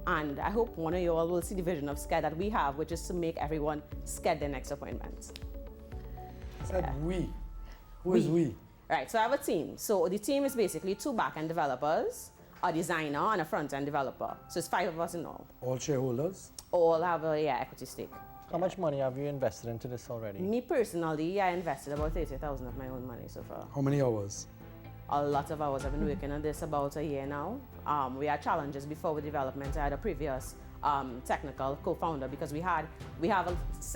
And I hope one of you all will see the vision of Scat that we have, which is to make everyone Scat their next appointment. Said we. Who is we? Right, so I have a team. So the team is basically 2 back-end developers, a designer, and a front-end developer. So it's 5 of us in all. All shareholders? All have a equity stake. How much money have you invested into this already? Me personally, I invested about $30,000 of my own money so far. How many hours? A lot of hours. I've been working on this about a year now. We had challenges before with development. I had a previous technical co-founder because we have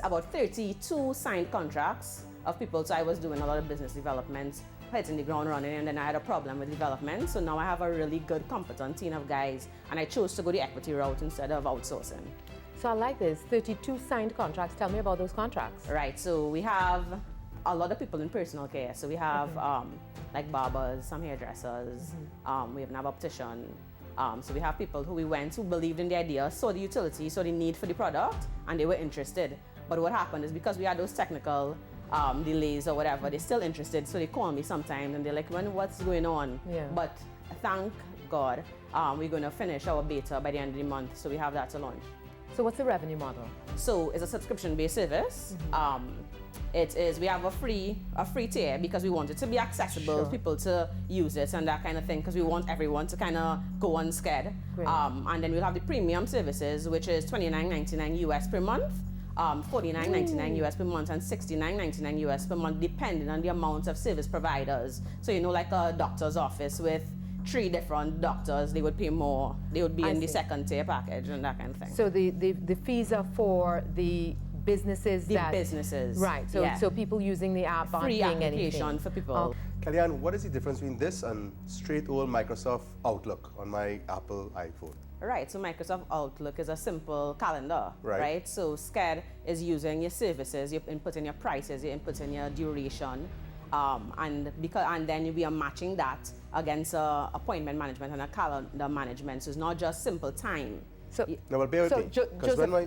about 32 signed contracts of people. So I was doing a lot of business development, hitting the ground running, and then I had a problem with development. So now I have a really good, competent team of guys, and I chose to go the equity route instead of outsourcing. So I like this, 32 signed contracts. Tell me about those contracts. Right, so we have a lot of people in personal care. So we have like barbers, some hairdressers, we even have optician. So we have people who we went who believed in the idea, saw the utility, saw the need for the product, and they were interested. But what happened is because we had those technical delays or whatever, they're still interested. So they call me sometimes and they're like, what's going on? Yeah. But thank God, we're going to finish our beta by the end of the month. So we have that to launch. So what's the revenue model? So it's a subscription-based service. We have a free tier because we want it to be accessible for people to use it and that kind of thing, because we want everyone to kind of go on Scat. And then we'll have the premium services, which is $29.99 US per month, $49.99 US per month, and $69.99 US per month, depending on the amount of service providers. So like a doctor's office with 3 different doctors, they would pay more. They would be in the second tier package and that kind of thing. So the fees are for the businesses businesses. Right, so people using the app aren't free paying application anything. for people. Kellyanne, what is the difference between this and straight old Microsoft Outlook on my Apple iPhone? Right, so Microsoft Outlook is a simple calendar, right? So Scat is using your services, you input in your prices, you input in your duration, And then we are matching that against appointment management and a calendar management. So it's not just simple time. So, No, but bear with me. Because when my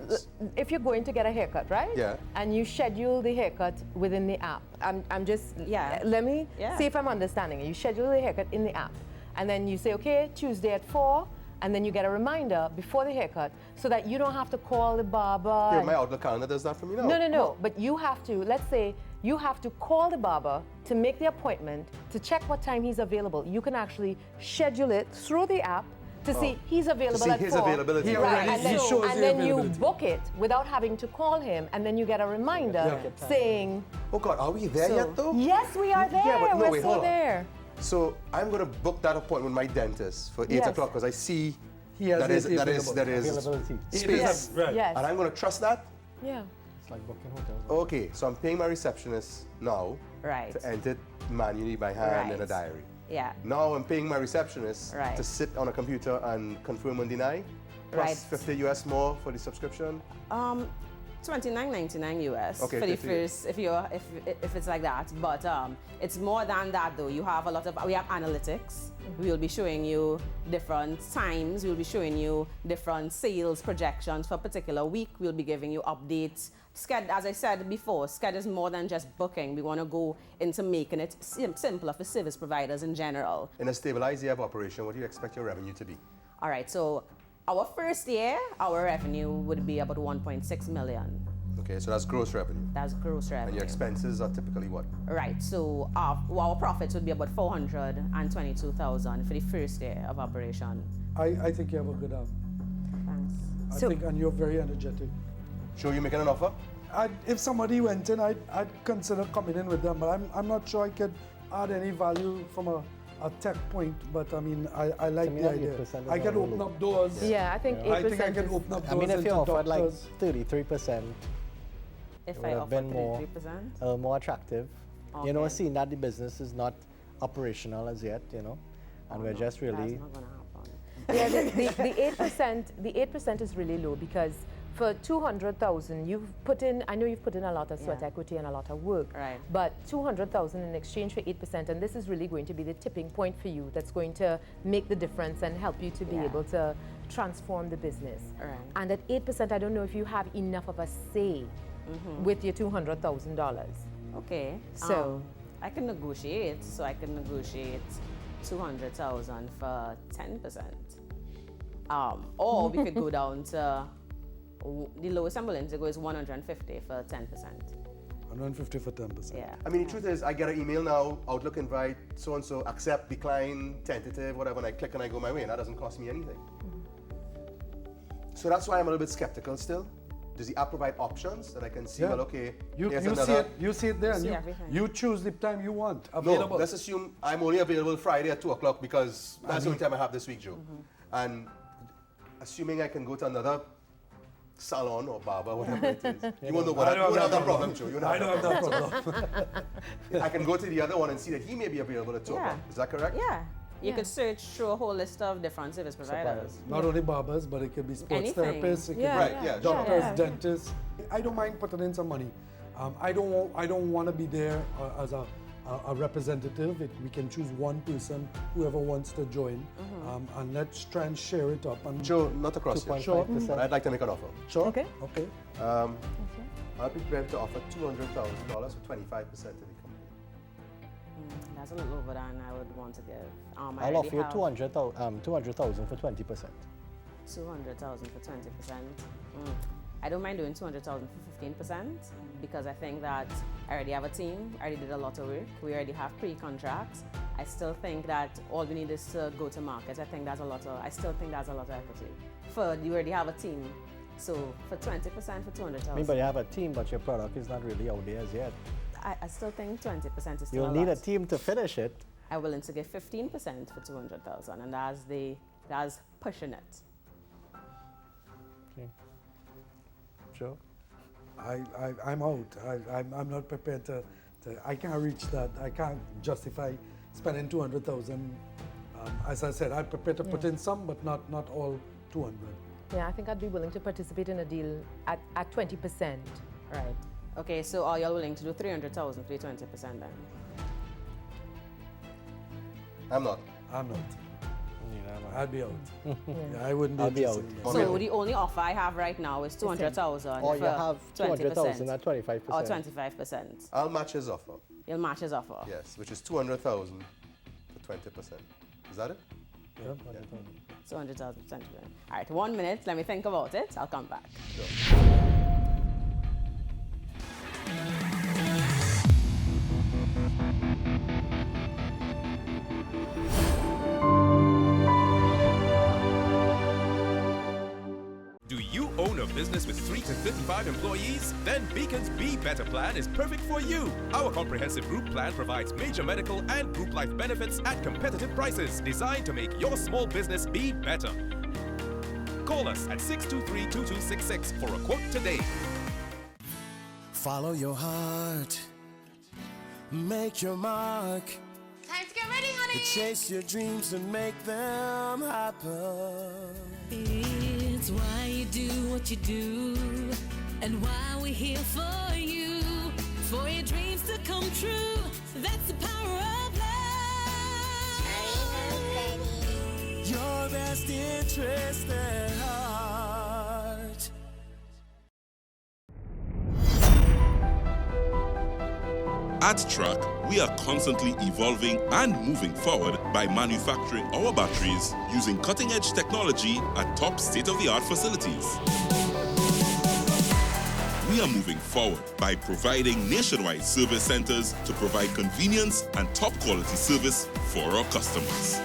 if you're going to get a haircut, right? Yeah. And you schedule the haircut within the app. I'm just, let me see if I'm understanding it. You schedule the haircut in the app. And then you say, okay, Tuesday at 4, and then you get a reminder before the haircut so that you don't have to call the barber. yeah, my Outlook calendar does that for me now. No. But you have to, let's say, you have to call the barber to make the appointment, to check what time he's available. You can actually schedule it through the app to see he's available see at his 4. availability. Right, He and then, shows and the then you availability. book it without having to call him, and then you get a reminder saying... Oh God, are we there yet though? Yes, we are there. Yeah, but no, We're wait, so hold on. there. So I'm going to book that appointment with my dentist for 8 Yes. o'clock because I see He has that is availability. space. Yes, right. yes. And I'm going to trust that. Yeah. It's like booking hotels. Okay, so I'm paying my receptionist now Right. to enter it manually by hand in a Right. diary. Yeah. Now I'm paying my receptionist Right. to sit on a computer and confirm and deny, plus Right. 50 US more for the subscription. $29.99 US Okay, for the 50. first if it's like that. But it's more than that though. You have we have analytics. We'll be showing you different times. We'll be showing you different sales projections for a particular week. We'll be giving you updates. Scat, as I said before, Scat is more than just booking. We want to go into making it simpler for service providers in general. In a stabilized year of operation, what do you expect your revenue to be? All right, so our first year, our revenue would be about 1.6 million. Okay, so that's gross revenue. That's gross revenue. And your expenses are typically what? Right, so our profits would be about 422,000 for the first year of operation. I think you have a good arm. Thanks. I think, and you're very energetic. Sure, you making an offer? If somebody went in, I'd consider coming in with them, but I'm not sure I could add any value from a tech point. But I mean, I like the idea. I can open up doors. Yeah, I think 8% I think I can open up doors. I mean, if you into offered like doctors. 33%, If it would I have offer been 33%? more attractive. You know, Okay. seeing that the business is not operational as yet, you know, and we're just really. That's not gonna happen. Yeah, the 8% is really low because for 200,000, you've put in, I know you've put in a lot of sweat equity and a lot of work, Right. but 200,000 in exchange for 8%, and this is really going to be the tipping point for you that's going to make the difference and help you to be able to transform the business. Right. And at 8%, I don't know if you have enough of a say with your $200,000. Okay. So I can negotiate. So I can negotiate 200,000 for 10%. Or we could go down to the lowest I'm willing to go is 150 for 10%. 150 for 10%. Yeah. I mean, the truth is, I get an email now, Outlook invite, so and so, accept, decline, tentative, whatever, and I click and I go my way, and that doesn't cost me anything. So that's why I'm a little bit skeptical still. Does the app provide options that I can see? Yeah. Well, okay, You here's see another. it there, and See everything. you choose the time you want available. No, let's assume I'm only available Friday at 2 o'clock because that's the only time I have this week, Joe. And assuming I can go to another salon or barber, whatever it is. You won't know what you won't have that problem, Joe. You I don't have that problem. I can go to the other one and see that he may be available at 2 o'clock. Is that correct? Yeah. You could search through a whole list of different service providers. Not only barbers, but it could be sports Anything. therapists, it could Yeah, be doctors, dentists. I don't mind putting in some money. I don't want to be there as a representative. We can choose one person, whoever wants to join, and let's try and share it up. And Joe, not across here. 2.5%. But I'd like to make an offer. Sure. Okay. Okay. I'll be prepared to offer $200,000 for 25% of the company. That's a little over than I would want to give. I I'll already offer you have 200,000 for 20%. 200,000 for 20%. I don't mind doing 200,000 for 15% because I think that I already have a team. I already did a lot of work. We already have pre-contracts. I still think that all we need is to go to market. I still think that's a lot of equity. You already have a team. So for 20% for 200,000. I mean, but you have a team, but your product is not really out there as yet. I still think 20% is still You'll a need lot. a team to finish it. I'm willing to give 15% for 200,000, and that's pushing it. Okay. Sure. I'm out. I'm not prepared to. I can't reach that. I can't justify spending 200,000. As I said, I'm prepared to put in some, but not all 200. Yeah, I think I'd be willing to participate in a deal at 20%. Right. Okay, so are y'all willing to do 300,000 for 20% then? I'm not. I'm not. Neither am I. I'd be out. Yeah, I wouldn't be I'll be interested out. in So investing. the only offer I have right now is 200,000 Or for you have 200,000 20%. at 25%. Or 25%. I'll match his offer. You'll match his offer. Yes, which is 200,000 for 20%. Is that it? Yeah. 200,000 percent. All right, 1 minute. Let me think about it. I'll come back. Sure. Do you own a business with 3 to 55 employees? Then Beacon's Be Better plan is perfect for you. Our comprehensive group plan provides major medical and group life benefits at competitive prices, designed to make your small business be better. Call us at 623-2266 for a quote today. Follow your heart. Make your mark. Time to get ready, honey. Chase your dreams and make them happen. It's why you do what you do, and why we're here for you, for your dreams to come true. That's the power of love. Your best interest at heart. At Truck, we are constantly evolving and moving forward by manufacturing our batteries using cutting-edge technology at top state-of-the-art facilities. We are moving forward by providing nationwide service centers to provide convenience and top-quality service for our customers.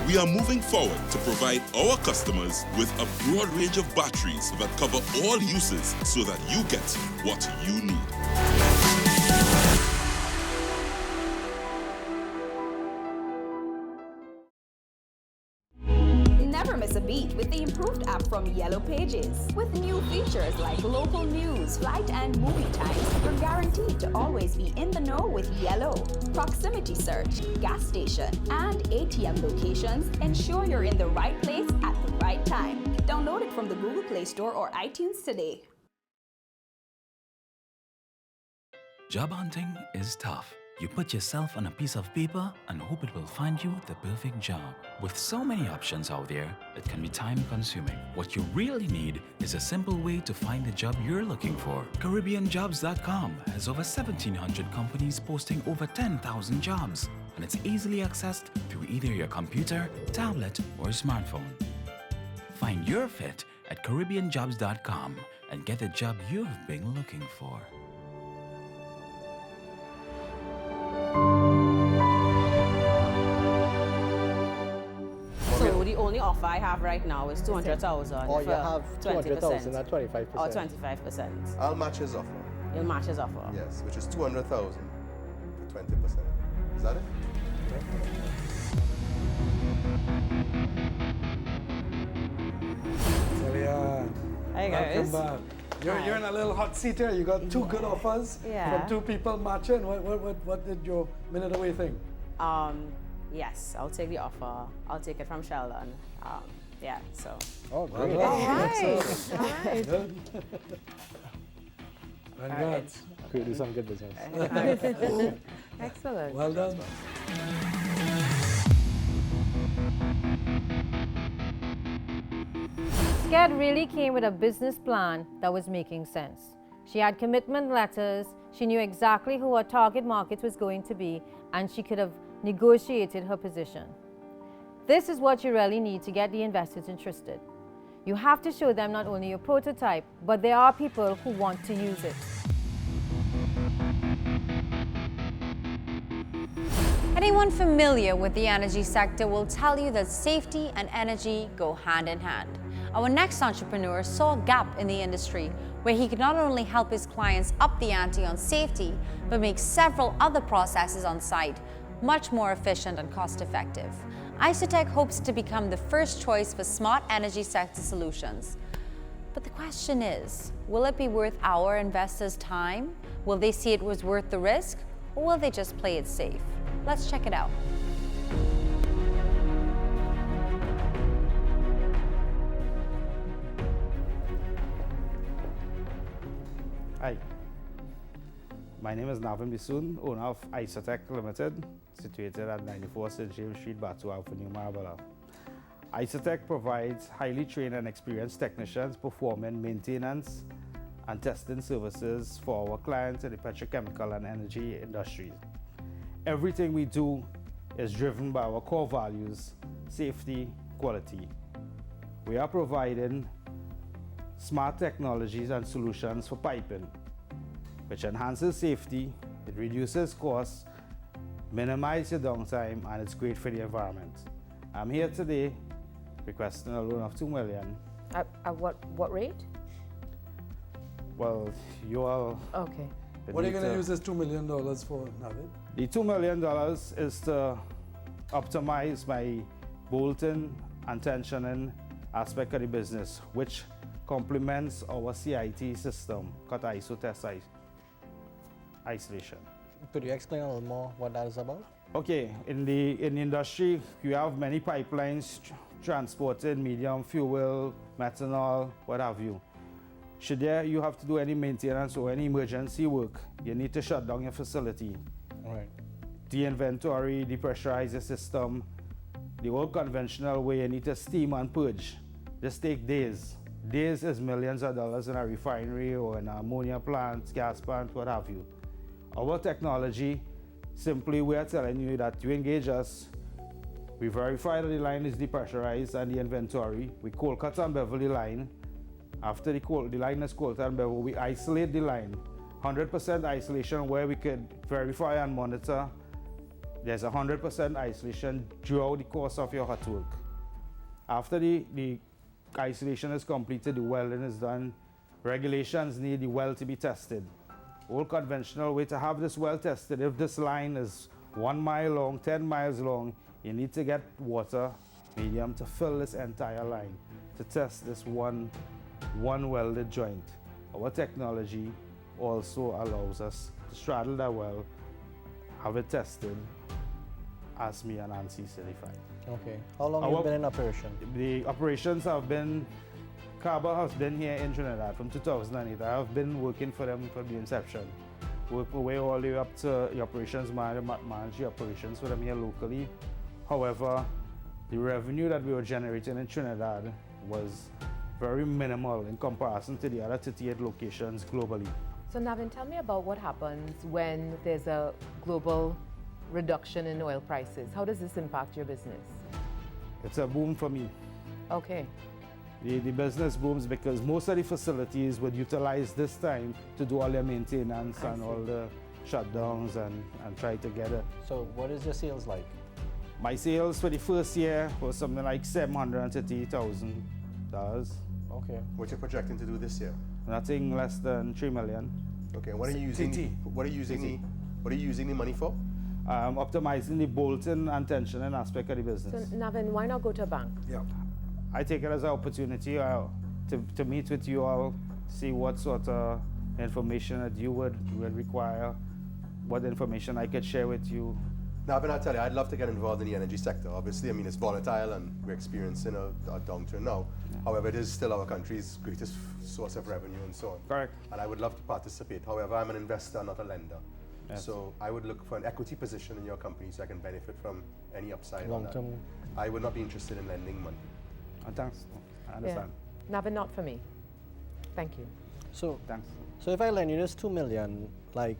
We are moving forward to provide our customers with a broad range of batteries that cover all uses so that you get what you need. Never miss a beat with the improved app from Yellow Pages. With new features like local news, flight and movie times, you're guaranteed to always be in the know with Yellow. Proximity search, gas station, and ATM locations ensure you're in the right place at the right time. Download it from the Google Play Store or iTunes today. Job hunting is tough. You put yourself on a piece of paper and hope it will find you the perfect job. With so many options out there, it can be time-consuming. What you really need is a simple way to find the job you're looking for. CaribbeanJobs.com has over 1,700 companies posting over 10,000 jobs, and it's easily accessed through either your computer, tablet, or smartphone. Find your fit at CaribbeanJobs.com and get the job you've been looking for. So the only offer I have right now is 200,000 Or for you have 200,000 20%. at 25%. Or 25%. I'll match his offer. You'll match his offer. Yes, which is 200,000 for 20%. Is that it? Celia, Hey guys. welcome back. You're in a little hot seat here. You got two good offers Yeah. from two people matching. What did your minute away think? Yes, I'll take the offer. I'll take it from Sheldon. Yeah, so. Oh, great. All right. All right. Good. Congrats. Could do some good business. Excellent. Well done. Scat really came with a business plan that was making sense. She had commitment letters, she knew exactly who her target market was going to be, and she could have negotiated her position. This is what you really need to get the investors interested. You have to show them not only your prototype, but there are people who want to use it. Anyone familiar with the energy sector will tell you that safety and energy go hand in hand. Our next entrepreneur saw a gap in the industry where he could not only help his clients up the ante on safety, but make several other processes on site much more efficient and cost-effective. Isotech hopes to become the first choice for smart energy sector solutions. But the question is, will it be worth our investors' time? Will they see it was worth the risk? Or will they just play it safe? Let's check it out. Hi. My name is Navin Bisoon, owner of Isotech Limited, situated at 94 St. James Street, Batu Avenue, Marabella. Isotech provides highly trained and experienced technicians performing maintenance and testing services for our clients in the petrochemical and energy industries. Everything we do is driven by our core values: safety, quality. We are providing smart technologies and solutions for piping, which enhances safety, it reduces costs, minimizes your downtime, and it's great for the environment. I'm here today requesting a loan of $2 million. At what rate? Well, you all... Okay. What are you going to use this $2 million for, Navin? The $2 million is to optimize my bolting and tensioning aspect of the business, which complements our CIT system, cut ISO test isolation. Could you explain a little more what that is about? Okay, in the industry, you have many pipelines transporting medium fuel, methanol, what have you. Should you have to do any maintenance or any emergency work, you need to shut down your facility. Right. De-inventory, depressurize the system. The old conventional way, you need to steam and purge. This takes days. Days is millions of dollars in a refinery or in an ammonia plant, gas plant, what have you. Our technology, simply we are telling you that you engage us, we verify that the line is depressurized and the inventory, we cold cut and bevel the line. After the line is cold cut and bevel, we isolate the line. 100% isolation where we could verify and monitor. There's 100% isolation throughout the course of your hot work. After the isolation is completed, the welding is done. Regulations need the weld to be tested. Old conventional way to have this well tested, if this line is 1 mile long, 10 miles long, you need to get water medium to fill this entire line to test this one welded joint. Our technology also allows us to straddle that well, have it tested, ASME and ANSI certified. Okay. How long have you been in operation? The operations have been, Carver has been here in Trinidad from 2008. I have been working for them from the inception. Work my way all the way up to the operations manager, manage the operations for them here locally. However, the revenue that we were generating in Trinidad was very minimal in comparison to the other 38 locations globally. So Navin, tell me about what happens when there's a global reduction in oil prices. How does this impact your business? It's a boom for me. Okay. The business booms because most of the facilities would utilize this time to do all their maintenance and all the shutdowns and try to get it. So what is your sales like? My sales for the first year was something like $730,000. Okay. What you're projecting to do this year? Nothing less than $3 million. Okay, what are you using? What are you using the money for? Optimizing the bolting and tensioning aspect of the business. So Navin, why not go to a bank? Yeah. I take it as an opportunity to meet with you all, see what sort of information that you would require, what information I could share with you. Now, I'll tell you, I'd love to get involved in the energy sector. Obviously, I mean, it's volatile and we're experiencing a downturn now. Yeah. However, it is still our country's greatest source of revenue and so on. Correct. And I would love to participate. However, I'm an investor, not a lender. Yes. So I would look for an equity position in your company so I can benefit from any upside on that. Long-term. I would not be interested in lending money. Thanks. I understand. Yeah. Navin, not for me. Thank you. So thanks. So if I lend you this $2 million, like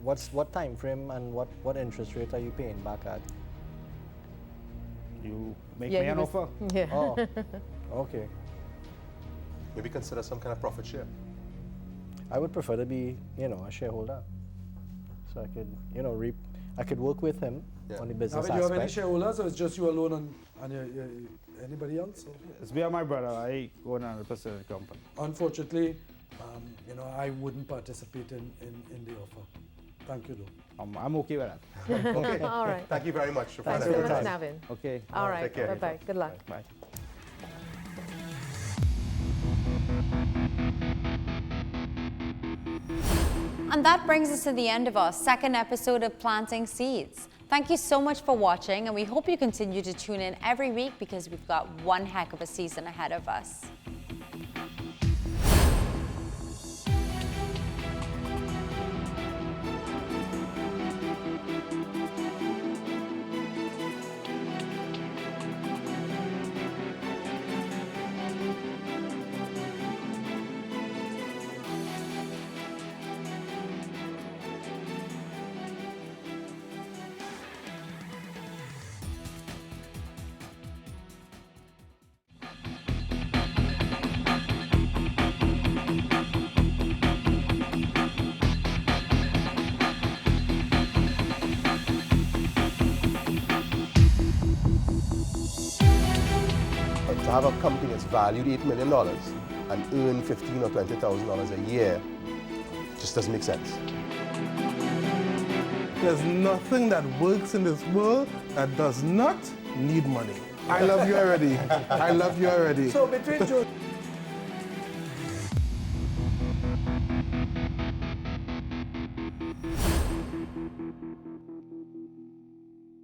what time frame and what interest rate are you paying back at? You make me an offer. Yeah. Oh, okay. Maybe consider some kind of profit share. I would prefer to be, a shareholder, so I could, I could work with him on the business aspect. Do you have any shareholders, or it's just you alone and anybody else? Or? It's me and my brother. I own 100% of the company. Unfortunately, I wouldn't participate in the offer. Thank you, though. I'm okay with that. Okay. All right. Thank you very much. Thanks so much, Navin. Okay. All right. Take care. Bye-bye. Good luck. Bye. And that brings us to the end of our second episode of Planting Seeds. Thank you so much for watching, and we hope you continue to tune in every week because we've got one heck of a season ahead of us. have a company that's valued $8 million and earn $15,000 or $20,000 a year just doesn't make sense. There's nothing that works in this world that does not need money. I love you already. I love you already. So between June